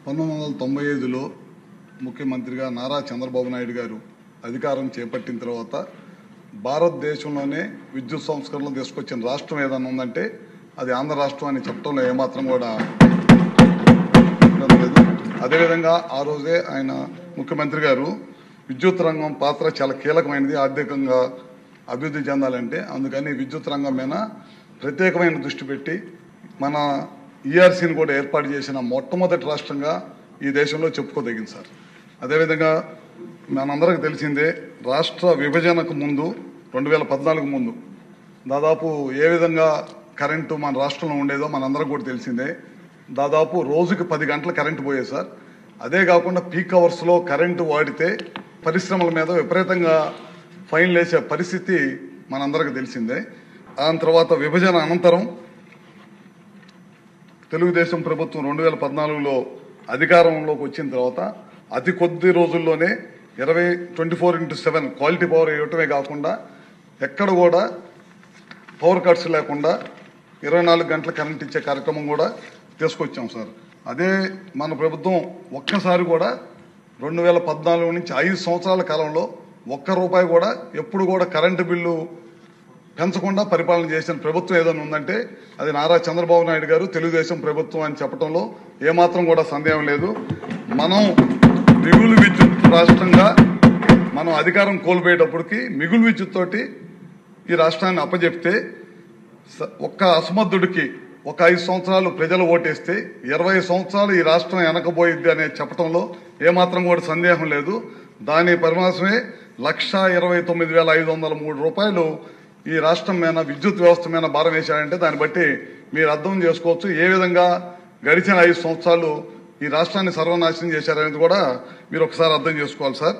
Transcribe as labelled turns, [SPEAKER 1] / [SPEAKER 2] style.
[SPEAKER 1] 1995లో ముఖ్యమంత్రిగా నారా చంద్రబాబు నాయుడు గారు అధికారం చేపట్టిన తర్వాత భారతదేశంలోనే విద్యుత్ సంస్కరణలు తీసుకొచ్చిన రాష్ట్రం ఏదైనా ఉందంటే అది ఆంధ్ర రాష్ట్రం అని చెప్పడంలో ఏమాత్రం కూడా లేదు. అదేవిధంగా ఆ రోజే ఆయన ముఖ్యమంత్రి గారు విద్యుత్ రంగం పాత్ర చాలా కీలకమైనది, ఆర్థికంగా అభివృద్ధి చెందాలంటే. అందుకని విద్యుత్ రంగం మీద ప్రత్యేకమైన దృష్టి పెట్టి మన ఈఆర్సీని కూడా ఏర్పాటు చేసిన మొట్టమొదటి రాష్ట్రంగా ఈ దేశంలో చెప్పుకోదగింది సార్. అదేవిధంగా మనందరికి తెలిసిందే, రాష్ట్ర విభజనకు ముందు 2014 ముందు దాదాపు ఏ విధంగా కరెంటు మన రాష్ట్రంలో ఉండేదో మనందరం కూడా తెలిసిందే. దాదాపు రోజుకి 10 గంటల కరెంటు పోయేది సార్. అదే కాకుండా పీక్ అవర్స్లో కరెంటు వాడితే పరిశ్రమల మీద విపరీతంగా ఫైన్లు వేసే పరిస్థితి మనందరికి తెలిసిందే. దాని తర్వాత విభజన అనంతరం తెలుగుదేశం ప్రభుత్వం 2014లో అధికారంలోకి వచ్చిన తర్వాత అతి కొద్ది రోజుల్లోనే 24/7 క్వాలిటీ పవర్ ఇవ్వటమే కాకుండా ఎక్కడ కూడా పవర్ కట్స్ లేకుండా 24 గంటల కరెంట్ ఇచ్చే కార్యక్రమం కూడా తీసుకొచ్చాం సార్. అదే మన ప్రభుత్వం ఒక్కసారి కూడా 2014 నుంచి 5 సంవత్సరాల కాలంలో ₹1 కూడా ఎప్పుడు కూడా కరెంటు బిల్లు పెంచకుండా పరిపాలన చేసిన ప్రభుత్వం ఏదైనా ఉందంటే అది నారా చంద్రబాబు నాయుడు గారు తెలుగుదేశం ప్రభుత్వం అని చెప్పడంలో ఏమాత్రం కూడా సందేహం లేదు. మనం మిగులు విద్యుత్ రాష్ట్రంగా మనం అధికారం కోల్పోయేటప్పటికి మిగులు విద్యుత్ తోటి ఈ రాష్ట్రాన్ని అప్పజెప్తే ఒక్క అసమర్థుడికి ఒక 5 సంవత్సరాలు ప్రజలు ఓటేస్తే 20 సంవత్సరాలు ఈ రాష్ట్రం వెనకబోయిద్ది అనే చెప్పడంలో ఏమాత్రం కూడా సందేహం లేదు. దాని పరిమాణమే ₹1,29,503 ఈ రాష్ట్రం మీద విద్యుత్ వ్యవస్థ మీద భారం వేశాడంటే దాన్ని బట్టి మీరు అర్థం చేసుకోవచ్చు ఏ విధంగా గడిచిన 5 సంవత్సరాలు ఈ రాష్ట్రాన్ని సర్వనాశనం చేశారనేది కూడా మీరు ఒకసారి అర్థం చేసుకోవాలి సార్.